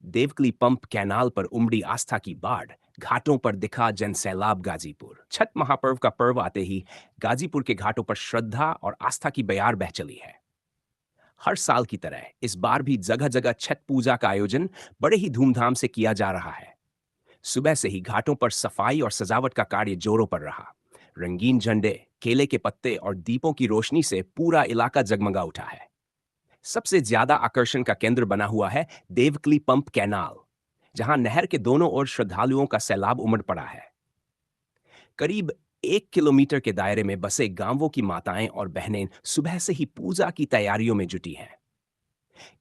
देवकली pump canal पर उमड़ी आस्था की बाढ़, घाटों पर दिखा जन सैलाब गाजीपुर। छठ महापर्व का पर्व आते ही गाजीपुर के घाटों पर श्रद्धा और आस्था की बयार बह चली है। हर साल की तरह इस बार भी जगह जगह छठ पूजा का आयोजन बड़े ही धूमधाम से किया जा रहा है। सुबह से ही घाटों पर सफाई और सजावट का कार्य जोरों पर रहा। रंगीन झंडे, केले के पत्ते और दीपों की रोशनी से पूरा इलाका जगमगा उठा है। सबसे ज्यादा आकर्षण का केंद्र बना हुआ है देवकली पंप कैनाल, जहां नहर के दोनों ओर श्रद्धालुओं का सैलाब उमड़ पड़ा है। करीब 1 किलोमीटर के दायरे में बसे गांवों की माताएं और बहनें सुबह से ही पूजा की तैयारियों में जुटी हैं।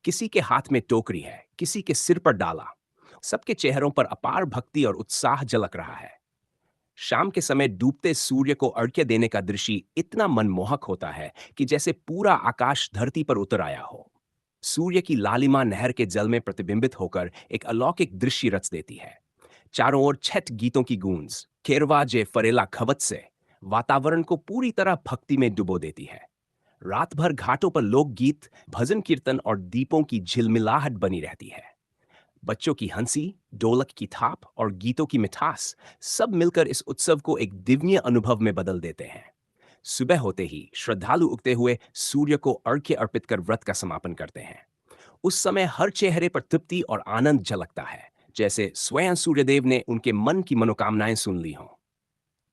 किसी के हाथ में टोकरी है, किसी के सिर पर डाला। सबके चेहरों पर अपार भक्ति और उत्साह झलक रहा है। शाम के समय डूबते सूर्य को अर्घ्य देने का दृश्य इतना मनमोहक होता है कि जैसे पूरा आकाश धरती पर उतर आया हो। सूर्य की लालिमा नहर के जल में प्रतिबिंबित होकर एक अलौकिक दृश्य रच देती है। चारों ओर छठ गीतों की गूंज, केरवा जे फरेला खवत से वातावरण को पूरी तरह भक्ति में डुबो देती है। रात भर घाटों पर लोकगीत, भजन कीर्तन और दीपों की झिलमिलाहट बनी रहती है। बच्चों की हंसी, ढोलक की थाप और गीतों की मिठास सब मिलकर इस उत्सव को एक दिव्य अनुभव में बदल देते हैं। सुबह होते ही श्रद्धालु उगते हुए सूर्य को अर्घ्य अर्पित कर व्रत का समापन करते हैं। उस समय हर चेहरे पर तृप्ति और आनंद झलकता है, जैसे स्वयं सूर्यदेव ने उनके मन की मनोकामनाएं सुन ली हों।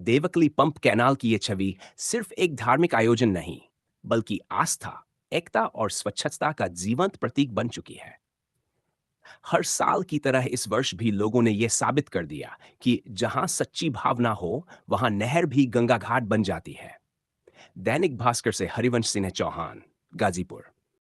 देवकली पंप कैनाल की ये छवि सिर्फ एक धार्मिक आयोजन नहीं, बल्कि आस्था, एकता और स्वच्छता का जीवंत प्रतीक बन चुकी है। हर साल की तरह इस वर्ष भी लोगों ने यह साबित कर दिया कि जहां सच्ची भावना हो, वहां नहर भी गंगा घाट बन जाती है। दैनिक भास्कर से हरिवंश सिंह चौहान, गाजीपुर।